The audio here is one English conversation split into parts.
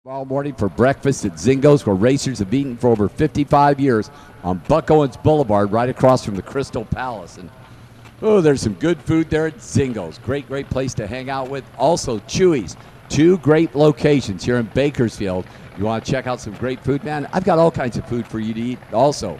Tomorrow morning for breakfast at Zingo's, where racers have eaten for over 55 years on Buck Owens Boulevard, right across from the Crystal Palace. And oh, there's some good food there at Zingo's. Great place to hang out with. Also, Chewy's. Two great locations here in Bakersfield. You want to check out some great food, man? I've got all kinds of food for you to eat. Also,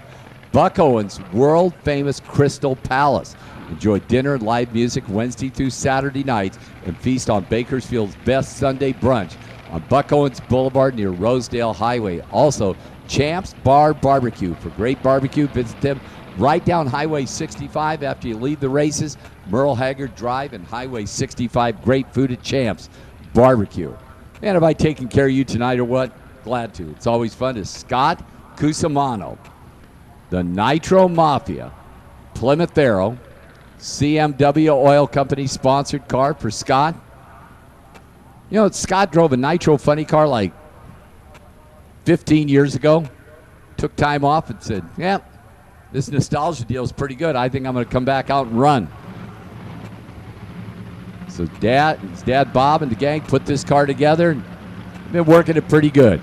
Buck Owens, world-famous Crystal Palace. Enjoy dinner and live music Wednesday through Saturday nights and feast on Bakersfield's best Sunday brunch on Buck Owens Boulevard near Rosedale Highway. Also, Champs Bar Barbecue. For great barbecue, visit them right down Highway 65 after you leave the races. Merle Haggard Drive and Highway 65. Great food at Champs Barbecue. Man, have I taken care of you tonight or what? Glad to. It's always fun. To Scott Cusimano, the Nitro Mafia, Plymouth Arrow, CMW Oil Company sponsored car for Scott. You know, Scott drove a Nitro funny car like 15 years ago. Took time off and said, yeah, this nostalgia deal is pretty good. I think I'm going to come back out and run. So his dad Bob and the gang put this car together and been working it pretty good.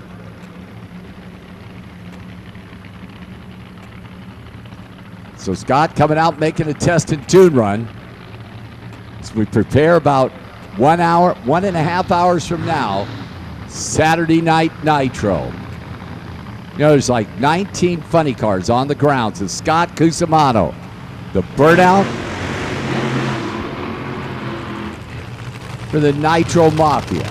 So Scott coming out making a test and tune run as we prepare about 1.5 hours from now, Saturday Night Nitro. You know, there's like 19 funny cars on the grounds. It's Scott Cusimano, the burnout for the Nitro Mafia.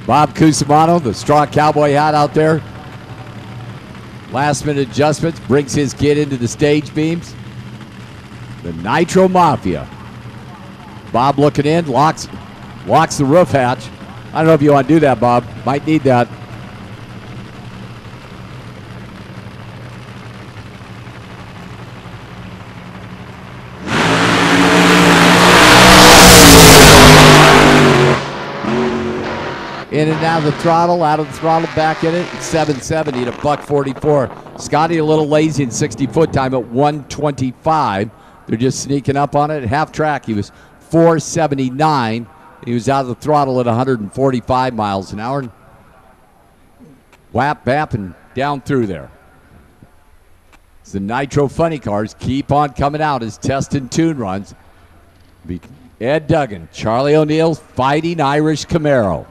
Bob Cusimano, the straw cowboy hat out there. Last minute adjustments, brings his kid into the stage beams. The Nitro Mafia. Bob looking in, locks the roof hatch. I don't know if you want to do that, Bob. Might need that. In and out of the throttle, back in it. It's 770 to $144. Scotty a little lazy in 60-foot time at 125. They're just sneaking up on it. At half track, he was 479. He was out of the throttle at 145 miles an hour. Whap, bap, and down through there. As the Nitro funny cars keep on coming out as test and tune runs. Ed Duggan, Charlie O'Neill's Fighting Irish Camaro.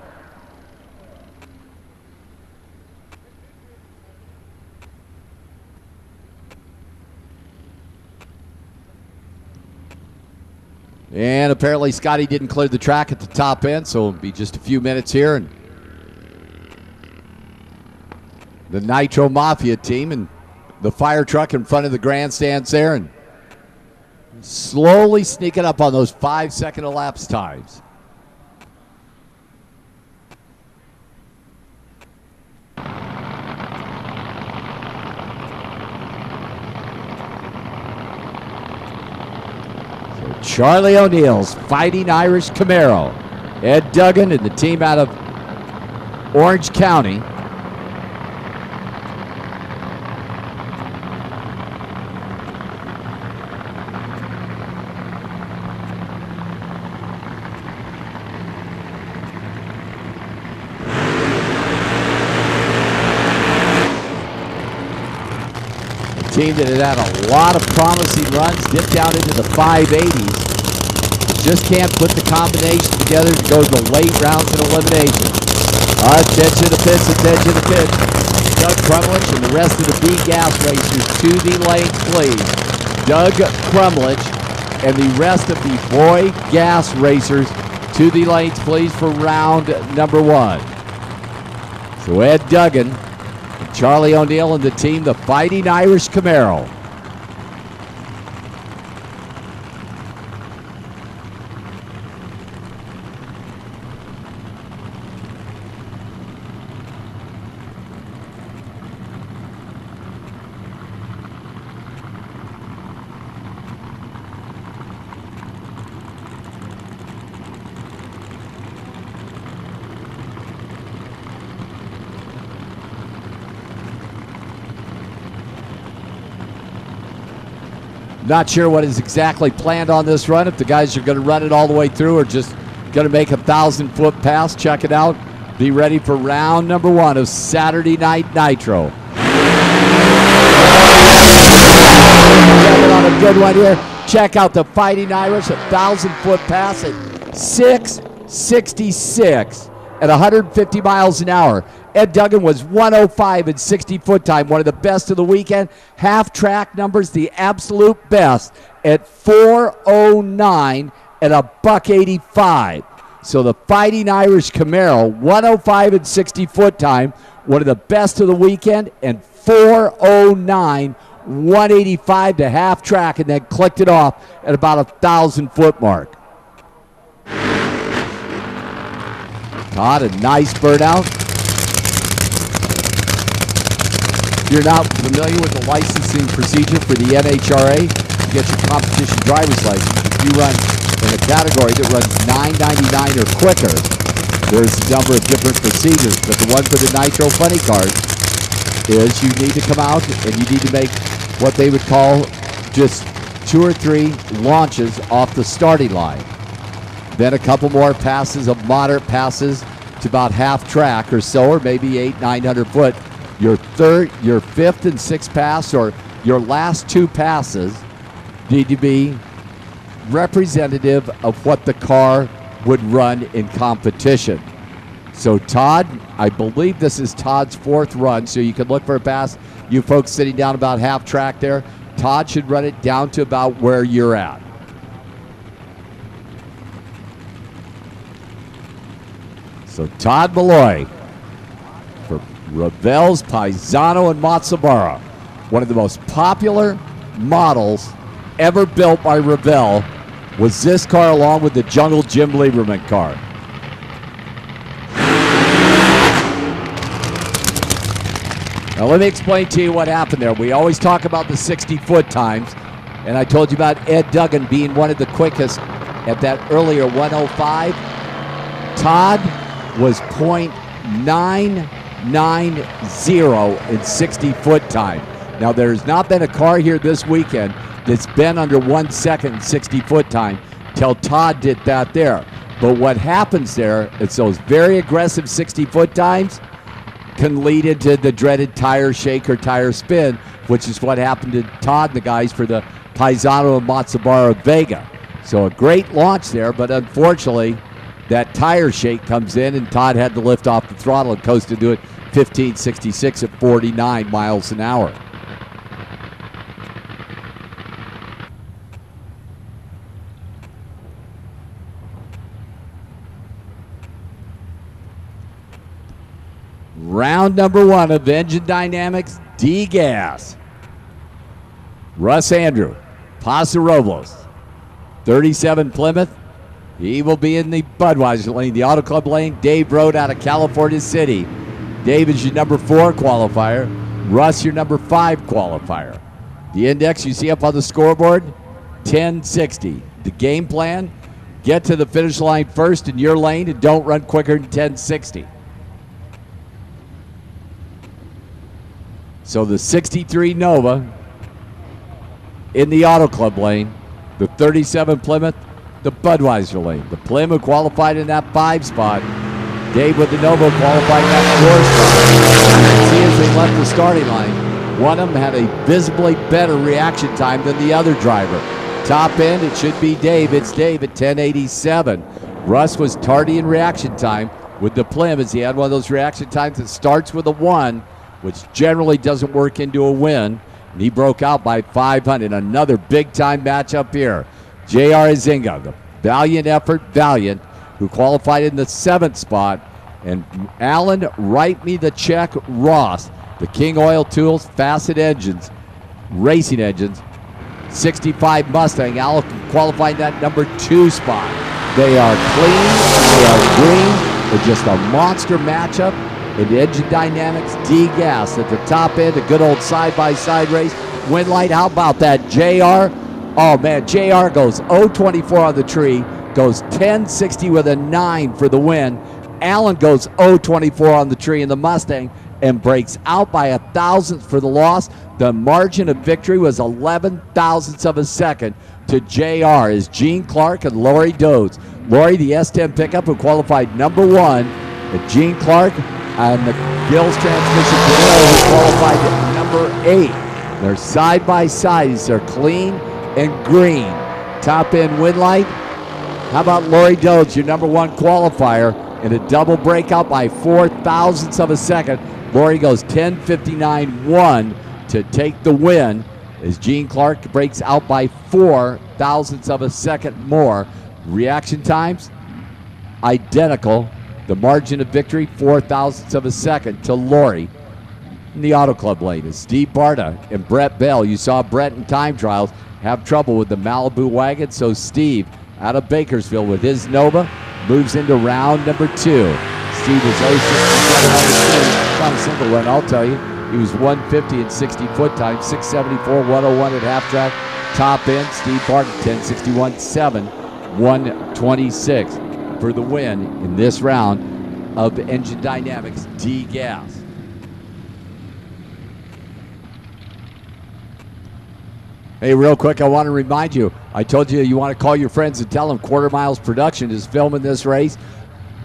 And apparently Scotty didn't clear the track at the top end, so it'll be just a few minutes here. And the Nitro Mafia team and the fire truck in front of the grandstands there, and slowly sneaking up on those 5-second elapsed times. Charlie O'Neill's Fighting Irish Camaro. Ed Duggan and the team out of Orange County. A team that had a lot of promising runs, dipped down into the 580s. Just can't put the combination together to go to the late rounds in elimination. Attention to pits, attention to pits. Doug Crumlich and the rest of the B-Gas racers to the lane, please. Doug Crumlich and the rest of the Boy Gas racers to the lanes, please, for round number one. So Ed Duggan and Charlie O'Neill and the team, the Fighting Irish Camaro. Not sure what is exactly planned on this run, if the guys are going to run it all the way through or just going to make a 1,000-foot pass. Check it out. Be ready for round number 1 of Saturday Night Nitro. On a good one here. Check out the Fighting Irish, a 1,000-foot pass at 6:66 at 150 miles an hour. Ed Duggan was 105 in 60-foot time, one of the best of the weekend. Half-track numbers, the absolute best at 4:09 at a $1.85. So the Fighting Irish Camaro, 105 in 60-foot time, one of the best of the weekend, and 4:09, 185 to half-track, and then clicked it off at about a 1,000-foot mark. Todd, a nice burnout. If you're not familiar with the licensing procedure for the NHRA, to get your competition driver's license, if you run in a category that runs $9.99 or quicker, there's a number of different procedures. But the one for the Nitro Funny Cars is you need to come out and you need to make what they would call just 2 or 3 launches off the starting line. Then a couple more passes of moderate passes to about half track or so, or maybe 800-900 foot. Your 5th and 6th pass, or your last 2 passes, need to be representative of what the car would run in competition. So Todd, I believe this is Todd's 4th run, so you can look for a pass. You folks sitting down about half track there, Todd should run it down to about where you're at. So Todd Malloy for Revell's Paisano and Matsubara, one of the most popular models ever built by Revell, was this car along with the Jungle Jim Lieberman car. Now let me explain to you what happened there. We always talk about the 60-foot times, and I told you about Ed Duggan being one of the quickest at that earlier 105. Todd was .990 in 60-foot time. Now there's not been a car here this weekend that's been under 1 second in 60-foot time till Todd did that there. But what happens there is those very aggressive 60-foot times can lead into the dreaded tire shake or tire spin, which is what happened to Todd and the guys for the Paisano and Matsubara Vega. So a great launch there, but unfortunately that tire shake comes in and Todd had to lift off the throttle and coasted to it 1566 at 49 miles an hour. Round number 1 of Engine Dynamics D-Gas. Russ Andrew, Paso Robles, 37 Plymouth. He will be in the Budweiser lane, the Auto Club lane. Dave Road out of California City. Dave is your number 4 qualifier. Russ, your number 5 qualifier. The index you see up on the scoreboard, 1060. The game plan, get to the finish line first in your lane and don't run quicker than 1060. So the 63 Nova in the Auto Club lane, the 37 Plymouth, the Budweiser lane. The Plymouth qualified in that 5 spot. Dave with the Nova qualified in that 4 spot. See, as they left the starting line, one of them had a visibly better reaction time than the other driver. Top end, it should be Dave. It's Dave at 1087. Russ was tardy in reaction time with the Plymouth, as he had one of those reaction times that starts with a 1, which generally doesn't work into a win, and he broke out by 500. Another big-time matchup here. J.R. Azinga, the valiant effort, Valiant, who qualified in the 7th spot, And Alan, write me the check, Ross. The King Oil Tools, Facet Engines, Racing Engines, 65 Mustang. Alan qualifying that number 2 spot. They are clean, they are green. They're just a monster matchup. In the engine dynamics, D-Gas at the top end, a good old side-by-side race. Winlight, how about that? JR, oh man, JR goes 0.24 on the tree, goes 10.60 with a 9 for the win. Allen goes 0.24 on the tree in the Mustang and breaks out by a thousandth for the loss. The margin of victory was 11 thousandths of a second to JR as Gene Clark and Lori Dodes. Lori, the S10 pickup, who qualified number 1, and Gene Clark and the Gills Transmission who qualified at number 8. They're side by side. They're clean and green. Top end Winlight. How about Lori Dodes, your number 1 qualifier, in a double breakout by 4 thousandths of a second. Lori goes 10.59.1 to take the win as Gene Clark breaks out by 4 thousandths of a second more. Reaction times, identical. The margin of victory, 4 thousandths of a second to Lori. In the Auto Club lane is Steve Barta and Brett Bell. You saw Brett in time trials have trouble with the Malibu wagon, so Steve out of Bakersfield with his Nova moves into round number 2. Steve is 0.67 on the street. Not a single run, I'll tell you. He was 150 in 60-foot time, 674, 101 at half track. Top end, Steve Barton, 10.61.7, 126 for the win in this round of Engine Dynamics D-Gas. Hey, real quick, I want to remind you, I told you you want to call your friends and tell them Quarter Miles Production is filming this race.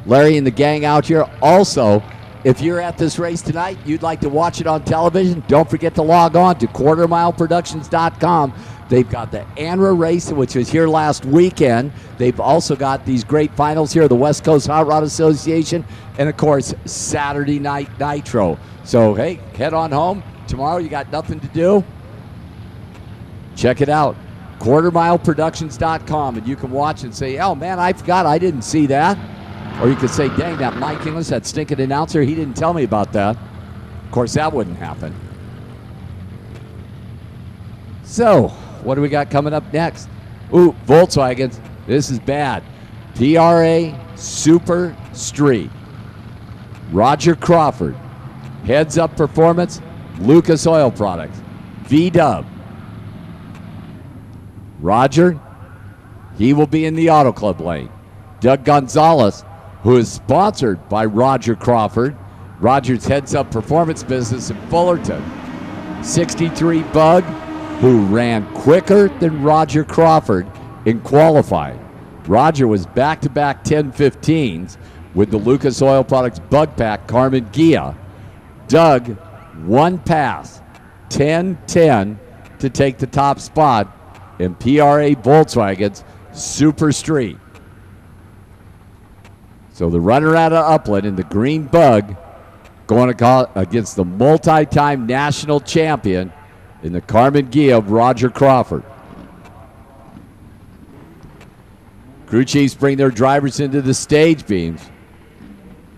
Larry and the gang out here. Also, if you're at this race tonight, you'd like to watch it on television, don't forget to log on to quartermileproductions.com. They've got the ANRA race, which was here last weekend. They've also got these great finals here, the West Coast Hot Rod Association, and of course, Saturday Night Nitro. So, hey, head on home. Tomorrow you got nothing to do. Check it out, quartermileproductions.com, and you can watch and say, oh man, I forgot, I didn't see that. Or you could say, dang, that Mike Inglis, that stinking announcer, he didn't tell me about that. Of course, that wouldn't happen. So, what do we got coming up next? Ooh, Volkswagens. This is bad. PRA Super Street. Roger Crawford. Heads Up Performance. Lucas Oil Products. V-Dub. Roger, he will be in the Auto Club lane. Doug Gonzalez, who is sponsored by Roger Crawford. Roger's Heads Up Performance business in Fullerton. 63 Bug, who ran quicker than Roger Crawford in qualifying. Roger was back-to-back 10-15s with the Lucas Oil Products Bug Pack Carmen Gia. Doug, one pass, 10-10 to take the top spot in PRA Volkswagen's Super Street. So the runner out of Upland in the green Bug going against the multi-time national champion in the Carmen Gia of Roger Crawford. Crew chiefs bring their drivers into the stage beams.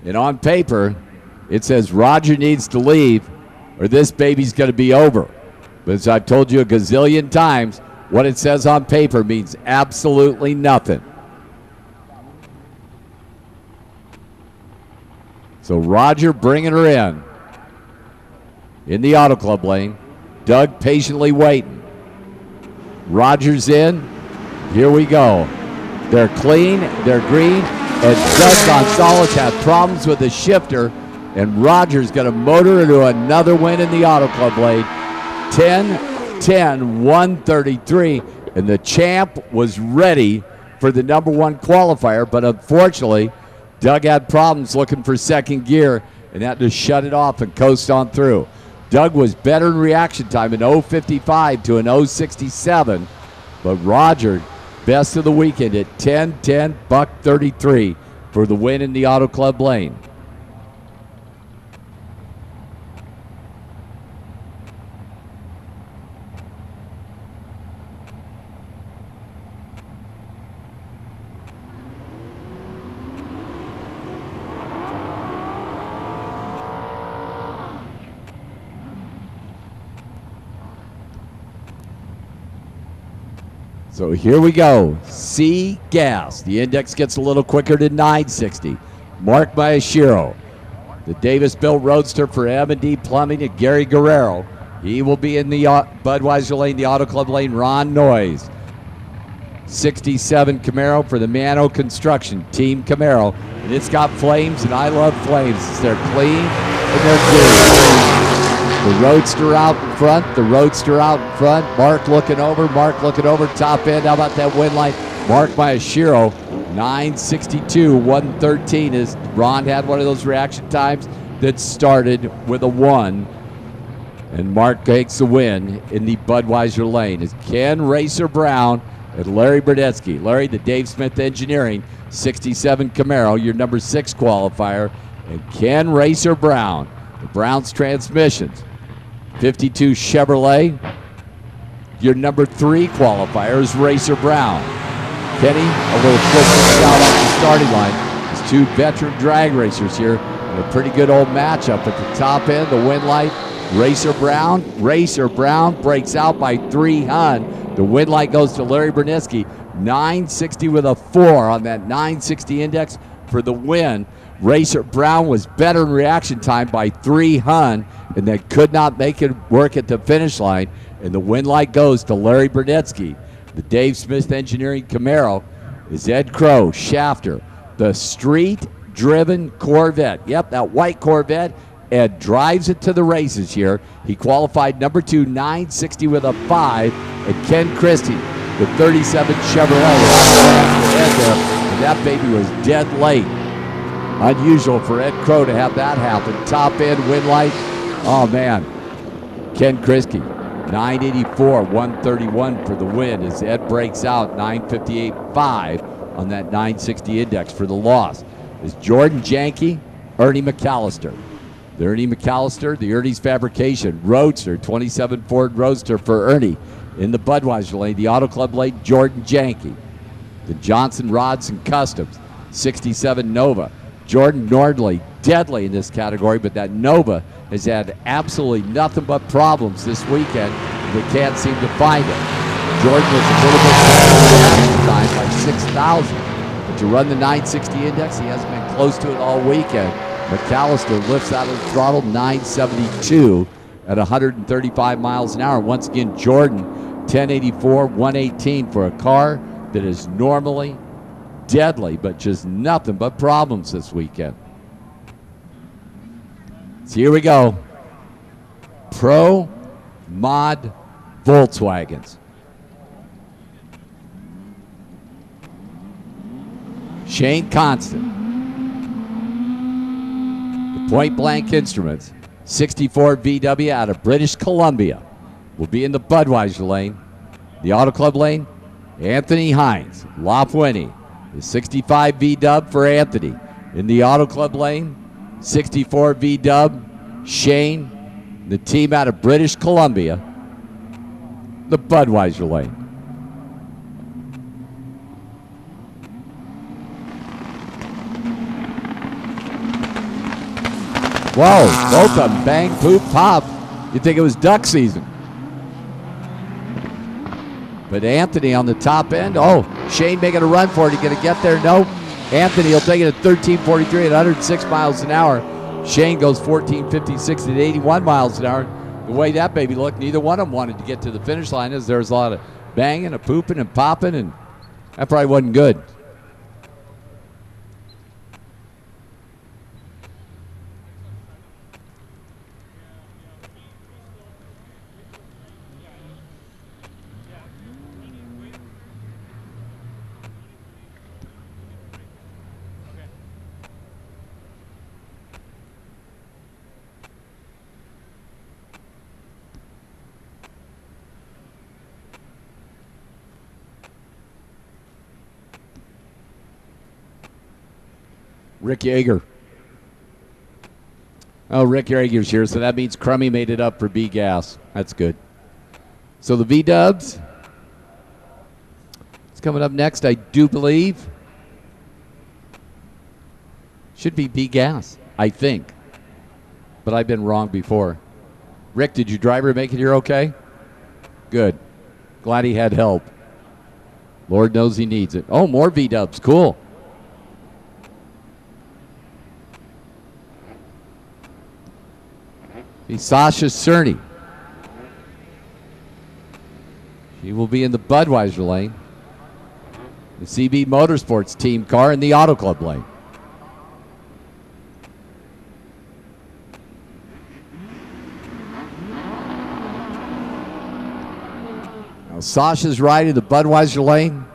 And on paper, it says Roger needs to leave or this baby's going to be over. But as I've told you a gazillion times, what it says on paper means absolutely nothing. So Roger bringing her in the Auto Club lane. Doug patiently waiting. Roger's in. Here we go. They're clean, they're green, and Doug Gonzalez had problems with the shifter, and Roger's going to motor into another win in the Auto Club lane. 10-10, 133, and the champ was ready for the number 1 qualifier, but unfortunately, Doug had problems looking for second gear and had to shut it off and coast on through. Doug was better in reaction time, an 0.55 to an 0.67, but Roger, best of the weekend at 10-10, buck 33 for the win in the Auto Club lane. So here we go. C gas. The index gets a little quicker to 960. Mark Mayashiro, the Davis-built roadster for M&D Plumbing and Gary Guerrero. He will be in the Budweiser lane, the Auto Club lane, Ron Noyes. 67 Camaro for the Mano Construction, Team Camaro. And it's got flames, and I love flames. They're clean and they're good. The roadster out in front, the roadster out in front. Mark looking over, top end. How about that wind light? Mark Mayashiro, 962, 113. As Ron had one of those reaction times that started with a 1. And Mark takes the win in the Budweiser lane. It's Ken Racer Brown and Larry Burdetsky. Larry, the Dave Smith Engineering, 67 Camaro, your number 6 qualifier. And Ken Racer Brown, the Browns Transmissions, 52 Chevrolet, your number 3 qualifier is Racer Brown. Kenny, a little quick shout out the starting line. There's 2 veteran drag racers here, and a pretty good old matchup at the top end. The wind light, Racer Brown breaks out by 3 hun. The wind light goes to Larry Burnetsky, 960 with a 4 on that 960 index for the win. Racer Brown was better in reaction time by 3 hun, and they could not make it work at the finish line. And the wind light goes to Larry Burnetsky. The Dave Smith Engineering Camaro is Ed Crow, Shafter, the street-driven Corvette. Yep, that white Corvette. Ed drives it to the races here. He qualified number 2, 960 with a 5. And Ken Christie, the 37 Chevrolet. Ed there, and that baby was dead late. Unusual for Ed Crow to have that happen. Top end wind light. Oh man. Ken Christie, 984, 131 for the win as Ed breaks out, 958.5 on that 960 index for the loss. Is Jordan Janke, Ernie McAllister. The Ernie McAllister, the Ernie's Fabrication Roadster, 27 Ford Roadster for Ernie. In the Budweiser lane, the Auto Club lane, Jordan Janke. The Johnson Rods and Customs, 67 Nova. Jordan Nordley, deadly in this category, but that Nova has had absolutely nothing but problems this weekend. We can't seem to find it. Jordan was a little bit better time by 6,000. But to run the 960 index, he hasn't been close to it all weekend. McAllister lifts out of the throttle, 972 at 135 miles an hour. Once again, Jordan, 1084, 118 for a car that is normally deadly, but just nothing but problems this weekend. So here we go. Pro Mod Volkswagens. Shane Constant. The Point Blank Instruments, 64 VW out of British Columbia, will be in the Budweiser lane. The Auto Club lane, Anthony Hines, Lopwinnie. The 65 V-Dub for Anthony. In the Auto Club lane, 64 V-Dub, Shane, the team out of British Columbia, the Budweiser lane. Whoa, both of them bang, poop, pop. You'd think it was duck season. But Anthony on the top end. Oh, Shane making a run for it. He going to get there? No. Anthony will take it at 13:43 at 106 miles an hour. Shane goes 14:56 at 81 miles an hour. The way that baby looked, neither one of them wanted to get to the finish line as there was a lot of banging and pooping and popping, and that probably wasn't good. Rick Yeager. Oh, Rick Yeager's here, so that means Crummy made it up for B-Gas. That's good. So the V-Dubs. It's coming up next, I do believe. Should be B-Gas, I think. But I've been wrong before. Rick, did your driver make it here okay? Good. Glad he had help. Lord knows he needs it. Oh, more V-dubs. Cool. He's Sasha Cerny. She will be in the Budweiser lane. The CB Motorsports team car in the Auto Club lane. Now, Sasha's ride in the Budweiser lane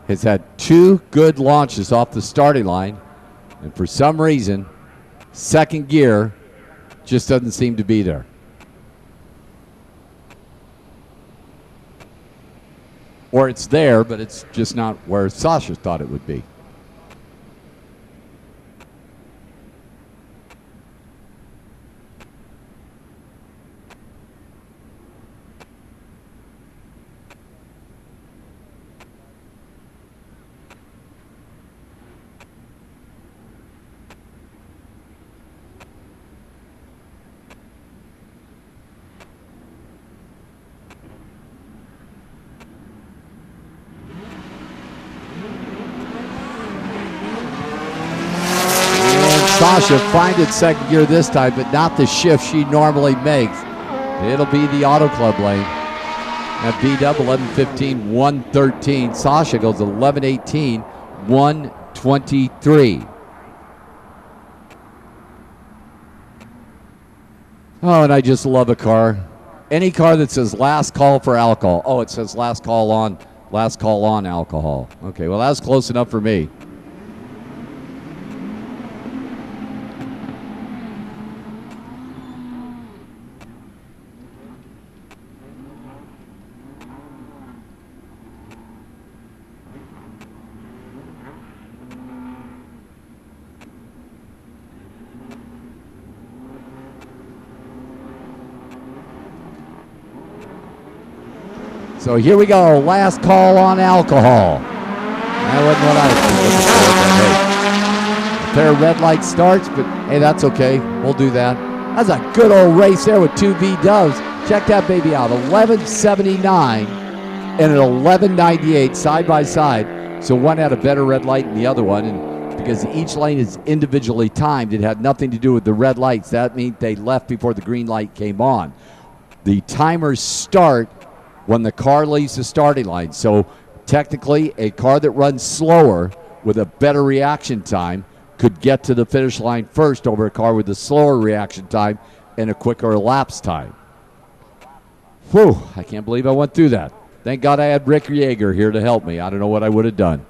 has had 2 good launches off the starting line, and for some reason, second gear just doesn't seem to be there. Or it's there, but it's just not where Sasha thought it would be. Sasha finds second gear this time, but not the shift she normally makes. It'll be the Auto Club lane. At V-dub 11:15, 1:13. Sasha goes 11:18, 1:23. Oh, and I just love a car. Any car that says last call for alcohol. Oh, it says last call on alcohol. Okay, well, that's close enough for me. So here we go, last call on alcohol. That wasn't what I was looking for, but hey, a pair of red light starts, but hey, that's okay. We'll do that. That's a good old race there with 2 V-dubs. Check that baby out, 11:79 and an 11:98 side by side. So one had a better red light than the other one, and because each lane is individually timed, it had nothing to do with the red lights. That means they left before the green light came on. The timers start when the car leaves the starting line. So technically, a car that runs slower with a better reaction time could get to the finish line first over a car with a slower reaction time and a quicker elapsed time. Whew, I can't believe I went through that. Thank God I had Rick Yeager here to help me. I don't know what I would have done.